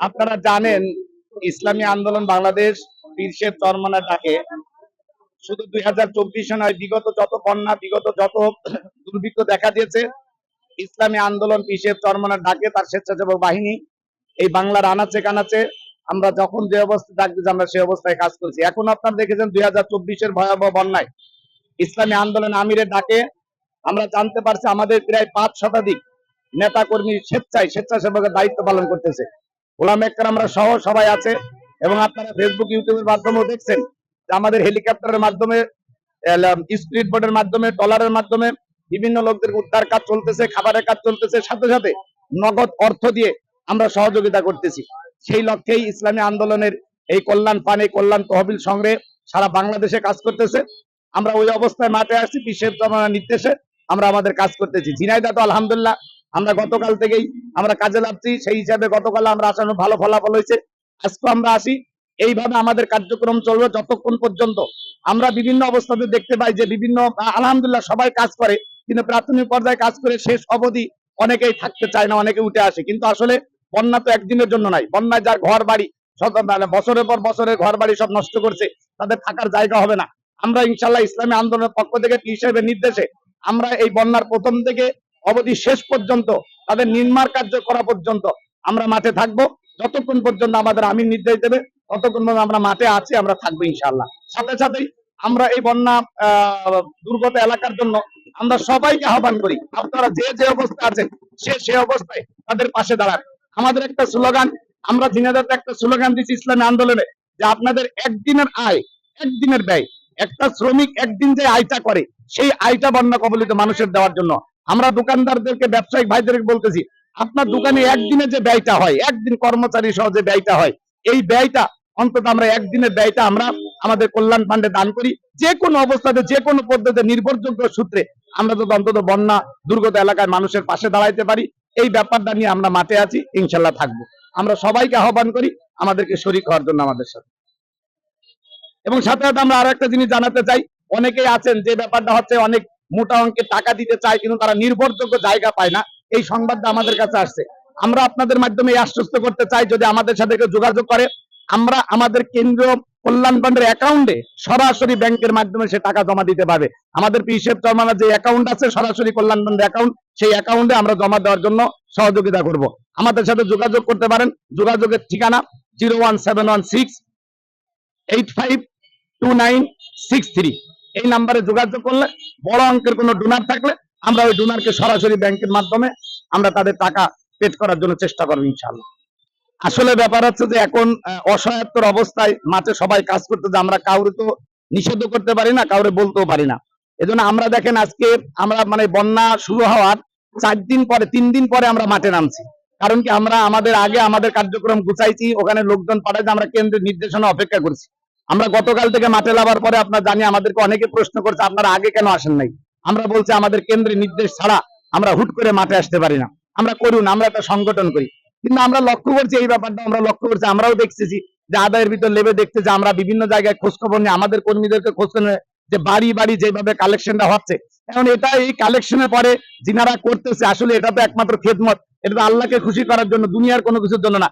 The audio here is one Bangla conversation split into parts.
আপনারা জানেন ইসলামী আন্দোলন বাংলাদেশ পীর সাহেব চরমনার ডাকে শুধু 2024 নয়, বিগত যত বন্যা, বিগত যত দুর্ভিক্ষ দেখা দিয়েছে, ইসলামী আন্দোলন পীর সাহেব চরমনার ডাকে তার স্বেচ্ছাসেবক বাহিনী এই বাংলার আনাচে কানাচে আমরা যখন যে অবস্থায় ডাক দিয়েছি আমরা সেই অবস্থায় কাজ করছি। এখন আপনারা দেখেছেন 2024-এর ভয়াবহ বন্যায় ইসলামী আন্দোলন আমিরের ডাকে আমরা জানতে পারছি আমাদের প্রায় 5 শতাধিক নেতা কর্মী স্বেচ্ছাসেবকের দায়িত্ব পালন করতেছে। ওলামা একরামরা সহ সবাই আছে এবং আপনারা ফেসবুক ইউটিউবের মাধ্যমেও দেখছেন যে আমাদের হেলিকপ্টারের মাধ্যমে, স্পিড বোটের মাধ্যমে, ট্রলারের মাধ্যমে বিভিন্ন লোকদের উদ্ধার কাজ চলতেছে, খাবারের কাজ চলতেছে, সাথে সাথে নগদ অর্থ দিয়ে আমরা সহযোগিতা করতেছি। সেই লক্ষ্যেই ইসলামী আন্দোলনের এই কল্যাণ ফান্ড, এই কল্যাণ তহবিল সংগ্রহে সারা বাংলাদেশে কাজ করতেছে। আমরা ওই অবস্থায় মাঠে আসছি, পীর সাহেব চরমনার নির্দেশে আমরা আমাদের কাজ করতেছি। ঝিনাইদহ তো আলহামদুলিল্লাহ আমরা গতকাল থেকেই আমরা কাজে লাগছি, সেই হিসাবে গতকাল আমরা আসানো ভালো ফলাফল হয়েছে। আজকে আমরা আসি, এইভাবে আমাদের কার্যক্রম চলবে যতক্ষণ পর্যন্ত আমরা বিভিন্ন অবস্থাতে দেখতে পাই যে বিভিন্ন, আলহামদুলিল্লাহ সবাই কাজ করে, কিন্তু প্রাথমিক পর্যায়ে কাজ করে শেষ অবধি অনেকেই থাকতে চায় না, অনেকে উঠে আসে। কিন্তু আসলে বন্যা তো একদিনের জন্য নাই। বন্যায় যার ঘর বাড়ি বছরের পর বছরের ঘর বাড়ি সব নষ্ট করছে, তাদের থাকার জায়গা হবে না। আমরা ইনশাল্লাহ ইসলামী আন্দোলনের পক্ষ থেকে পীর সাহেবের নির্দেশে আমরা এই বন্যার প্রথম থেকে অবধি শেষ পর্যন্ত তাদের নির্মাণ কার্য করা পর্যন্ত আমরা মাঠে থাকবো। যতক্ষণ পর্যন্ত আমাদের আমির নির্দেশ দেবে ততক্ষণ পর্যন্ত আমরা মাঠে আছি, আমরা থাকবো ইনশাল্লাহ। সাথে সাথেই আমরা এই বন্যা দুর্গত এলাকার জন্য আমরা সবাইকে আহ্বান করি, আপনারা যে যে অবস্থা আছেন সে অবস্থায় তাদের পাশে দাঁড়ান। আমাদের একটা স্লোগান, আমরা ঝিনাইদহতে একটা স্লোগান দিচ্ছি ইসলামী আন্দোলনে, যে আপনাদের একদিনের আয় একদিনের ব্যয়, একটা শ্রমিক একদিন যে আয়টা করে সেই আয়টা বন্যা কবলিত মানুষের দেওয়ার জন্য। আমরা দোকানদারদেরকে, ব্যবসায়িক ভাইদেরকে বলতেছি, আপনার দোকানে একদিনে যে ব্যয়টা হয়, একদিন কর্মচারী সহ যে ব্যয়টা হয়, এই ব্যয়টা অন্তত আমরা একদিনের ব্যয়টা আমরা আমাদের কল্যাণ ফান্ডে দান করি। যে কোনো অবস্থাতে, যে কোনো পদ্ধতিতে, নির্ভরযোগ্য সূত্রে আমরা যদি অন্তত বন্যা দুর্গত এলাকায় মানুষের পাশে দাঁড়াইতে পারি, এই ব্যাপারটা নিয়ে আমরা মাঠে আছি, ইনশাল্লাহ থাকবো। আমরা সবাইকে আহ্বান করি আমাদেরকে শরীক হওয়ার জন্য আমাদের সাথে। এবং সাথে সাথে আমরা আরো একটা জিনিস জানাতে চাই, অনেকেই আছেন যে ব্যাপারটা হচ্ছে অনেক মোটা অঙ্কের টাকা দিতে চায় কিন্তু তারা নির্ভরযোগ্য জায়গা পায় না। এই সংবাদটা আমাদের কাছে আসছে। আমরা আপনাদের মাধ্যমে আশ্বস্ত করতে চাই, যদি আমাদের সাথে কেউ যোগাযোগ করে, আমরা আমাদের কেন্দ্রীয় কল্যাণ ফান্ডের অ্যাকাউন্টে সরাসরি ব্যাংকের মাধ্যমে সে টাকা জমা দিতে পারবে। আমাদের পীর সাহেব চরমনার যে অ্যাকাউন্ট আছে, সরাসরি কল্যাণ ফান্ডের অ্যাকাউন্ট, সেই অ্যাকাউন্টে আমরা জমা দেওয়ার জন্য সহযোগিতা করব। আমাদের সাথে যোগাযোগ করতে পারেন। যোগাযোগের ঠিকানা 01716852963। এই নাম্বারে যোগাযোগ করলে বড় অঙ্কের কোনো ডোনার থাকলে আমরা ওই ডোনারকে সরাসরি ব্যাংকের মাধ্যমে আমরা তাদের টাকা পেড করার জন্য চেষ্টা করবো ইনশাআল্লাহ। আসলে ব্যাপার হচ্ছে যে এখন অসহায়ত্বর অবস্থায় মাঠে সবাই কাজ করতে, যে আমরা কাউরে তো নিষেধ করতে পারি না, কাউরে বলতেও পারি না। এজন্য আমরা দেখেন আজকে আমরা মানে বন্যা শুরু হওয়ার 3 দিন পরে আমরা মাঠে নামছি। কারণ কি, আমরা আমাদের আগে আমাদের কার্যক্রম গুছাইছি, ওখানে লোকজন পাঠাইছি, আমরা কেন্দ্রের নির্দেশনা অপেক্ষা করছি। আমরা গতকাল থেকে মাঠে লাগার পরে আপনার জানি আমাদেরকে অনেকে প্রশ্ন করছে আপনারা আগে কেন আসেন নাই। আমরা বলছি আমাদের কেন্দ্রের নির্দেশ ছাড়া আমরা হুট করে মাঠে আসতে পারি না। আমরা করুন, আমরা একটা সংগঠন করি। কিন্তু আমরা লক্ষ্য করছি এই ব্যাপারটা, আমরা লক্ষ্য করছি, আমরাও দেখতেছি যে আদায়ের ভিতর লেবে দেখতে যে আমরা বিভিন্ন জায়গায় খোঁজ খবর নিয়ে আমাদের কর্মীদেরকে খোঁজ নিয়ে যে বাড়ি বাড়ি যেভাবে কালেকশনটা হচ্ছে, এখন এটা এই কালেকশনের পরে যিনারা করতেছে আসলে এটা তো একমাত্র খেদমত, এটা তো আল্লাহকে খুশি করার জন্য, দুনিয়ার কোনো কিছুর জন্য না।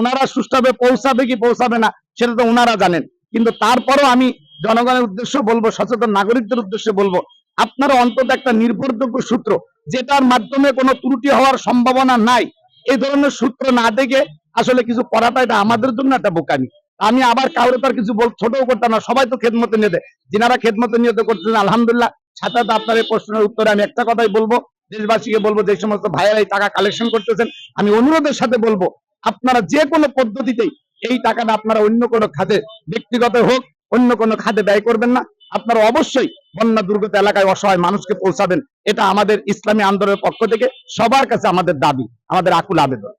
ওনারা সুষ্ঠুভাবে পৌঁছাবে কি পৌঁছাবে না সেটা তো ওনারা জানেন। কিন্তু তারপরও আমি জনগণের উদ্দেশ্য বলবো, সচেতন নাগরিকদের উদ্দেশ্যে বলবো, আপনারা অন্তত একটা নির্ভরযোগ্য সূত্র, যেটার মাধ্যমে কোনো ত্রুটি হওয়ার সম্ভাবনা নাই, এই ধরনের সূত্র না দেখে আসলে কিছু করাটা এটা আমাদের জন্য একটা বোকামি। আমি আবার কাউরে তার কিছু ছোটও করতাম না, সবাই তো খেদমতে নিয়ে দেয়, যিনারা খেদমতে নিয়ত করতেছেন আলহামদুলিল্লাহ। সাথে সাথে আপনার এই প্রশ্নের উত্তরে আমি একটা কথাই বলবো, দেশবাসীকে বলবো, যে সমস্ত ভাইয়েরা এই টাকা কালেকশন করতেছেন, আমি অনুরোধের সাথে বলবো আপনারা যে কোনো পদ্ধতিতেই এই টাকাটা আপনারা অন্য কোনো খাতে, ব্যক্তিগত হোক, অন্য কোনো খাতে ব্যয় করবেন না। আপনারা অবশ্যই বন্যা দুর্গত এলাকায় অসহায় মানুষকে পৌঁছাবেন। এটা আমাদের ইসলামী আন্দোলনের পক্ষ থেকে সবার কাছে আমাদের দাবি, আমাদের আকুল আবেদন।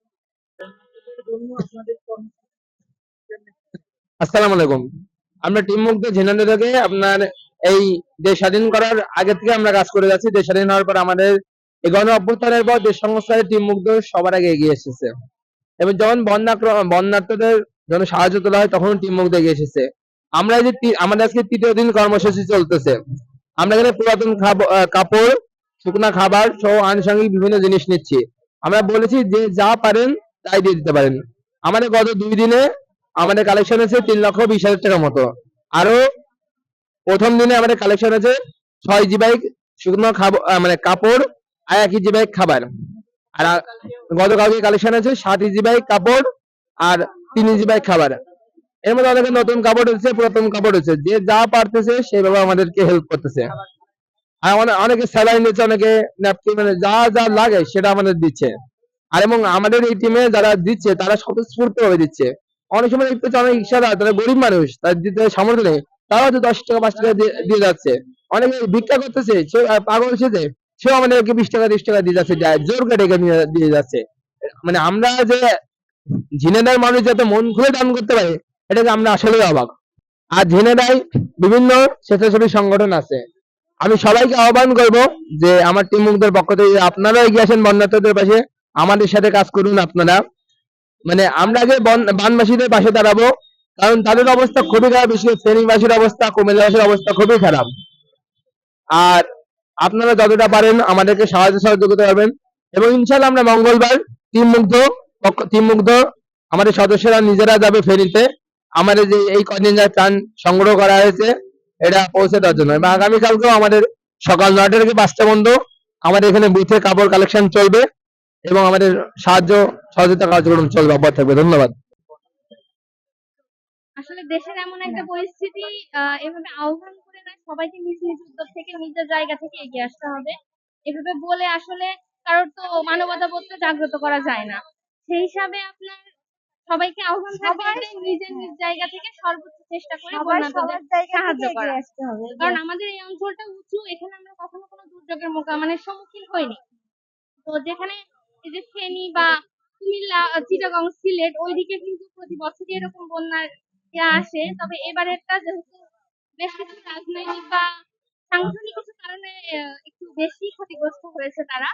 আসসালামু আলাইকুম। আমরা টিম মুক্ত ঝিনাইদহ থেকে আপনার এই দেশ স্বাধীন করার আগে থেকে আমরা কাজ করে যাচ্ছি। দেশ স্বাধীন হওয়ার পর আমাদের এই গণ অভ্যুত্থানের পর দেশ সংস্কারের টিম মুক্ত সবার আগে এগিয়ে এসেছে, এবং যখন বন্যার্থদের যখন সাহায্য তোলা হয় তখন টিম মুক্ত এগিয়ে এসেছে। আমরা এই যে আমাদের আজকে 3য় দিন কর্মসূচি চলতেছে, আমরা এখানে পুরাতন কাপড়, শুকনা খাবার সহ আনুষঙ্গিক বিভিন্ন জিনিস নিচ্ছি। আমরা বলেছি যে যা পারেন তাই দিয়ে দিতে পারেন। আমাদের গত 2 দিনে আমাদের কালেকশন আছে 3,20,000 টাকার মতো। আরো প্রথম দিনে আমাদের কালেকশন আছে 6 জি বাইক শুকনো মানে কাপড় আর 1 জি বাইক খাবার। আর গতকালকে কালেকশন আছে 7 জি বাইক কাপড় আর 3 জি বাইক খাবার। এর মধ্যে অনেকে নতুন কাপড় হচ্ছে, পুরাতন কাপড় হচ্ছে, যে যা পারতেছে সেভাবে আমাদেরকে হেল্প করতেছে। আর অনেকে স্যালাইন দিচ্ছে, অনেকে ন্যাপকিন, মানে যা যা লাগে সেটা আমাদের দিচ্ছে। আর এবং আমাদের এই টিমে যারা দিচ্ছে তারা স্বতঃস্ফূর্ত ভাবে দিচ্ছে। অনেক সময় দেখতে পাচ্ছি অনেক রিক্সাদার, তারা গরিব মানুষ, তাদের দিতে সামর্থ্য নেই, তারা হয়তো 10 টাকা 5 টাকা দিয়ে যাচ্ছে। অনেকে ভিক্ষা করতেছে, সে পাগল সেজে সেও আমাদেরকে 20 টাকা 30 টাকা দিয়ে যাচ্ছে, জোর করে ডেকে নিয়ে দিয়ে যাচ্ছে। মানে আমরা যে ঝিনেদার মানুষ যাতে মন খুলে দান করতে পারে, এটাকে আমরা আসলেই অবাক। আর ঝিনেদায় বিভিন্ন স্বেচ্ছাসেবী সংগঠন আছে। আমি সবাইকে আহ্বান করব যে আমার টিম মুখদের পক্ষ থেকে আপনারা এগিয়ে আসেন বন্যার্থদের পাশে, আমাদের সাথে কাজ করুন আপনারা। মানে আমরা আগে বানবাসীদের পাশে দাঁড়াবো, কারণ তাদের অবস্থা খুবই খারাপ, বিশেষ করে ফেনীবাসীর অবস্থা, কুমিল্লাবাসীর অবস্থা খুবই খারাপ। আর আপনারা যতটা পারেন আমাদেরকে সাহায্য করতে পারবেন। এবং ইনশাল্লাহ আমরা মঙ্গলবার টিম মুগ্ধ আমাদের সদস্যরা নিজেরা যাবে ফেনীতে, আমাদের যে এই কদিন যা ত্রাণ সংগ্রহ করা হয়েছে এটা পৌঁছে দেওয়ার জন্য। এবং আগামীকালকেও আমাদের সকাল 9টা থেকে 5টা পর্যন্ত আমাদের এখানে বুথে কাপড় কালেকশন চলবে এবং আমাদের সহযোগিতা কার্যক্রম চলবে, অব্যাহত থাকবে। ধন্যবাদ। আসলে দেশের এমন একটা পরিস্থিতি, এভাবে আহ্বান করে না, সবাইকে নিজ নিজ উদ্যোগ থেকে নিজের জায়গা থেকে এগিয়ে আসতে হবে। এভাবে বলে আসলে কারোর তো মানবতা বোধটা জাগ্রত করা যায় না। সেই হিসাবে আপনার সবাইকে আহ্বান থাকবে যে নিজের নিজ জায়গা থেকে সর্বোচ্চ চেষ্টা করে বন্যার্তদের সাহায্য করা। কারণ আমাদের এই অঞ্চলটা উঁচু, এখানে আমরা কখনো কোনো দুর্যোগের মানে সম্মুখীন হইনি। তো যেখানে এই যে ফেনী বা কুমিল্লা, চিটাগং, সিলেট ওইদিকে কিন্তু প্রতি বছরই এরকম বন্যার আসে। তবে এবারেরটা যেহেতু বেশ কিছু রাজনৈতিক বা সাংগঠনিক কিছু কারণে একটু বেশি ক্ষতিগ্রস্ত হয়েছে তারা,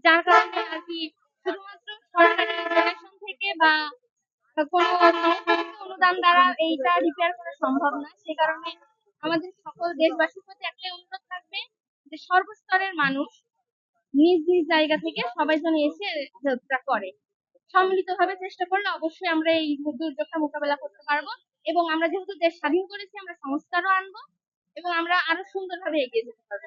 যার কারণে আর কি শুধুমাত্র সরকারের ডোনেশন থেকে বা কোনো সংস্থাগত অনুদান দ্বারা এইটা রিপেয়ার করা সম্ভব না। সে কারণে আমাদের সকল দেশবাসীর প্রতি একটাই অনুরোধ থাকবে যে সর্বস্তরের মানুষ নিজ নিজ জায়গা থেকে সবাই যেন এসে হেল্পটা করে। সম্মিলিতভাবে চেষ্টা করলে অবশ্যই আমরা এই দুর্যোগটা মোকাবেলা করতে পারবো। এবং আমরা যেহেতু দেশ স্বাধীন করেছি, আমরা সংস্কারও আনবো এবং আমরা আরো সুন্দরভাবে এগিয়ে যেতে পারবো।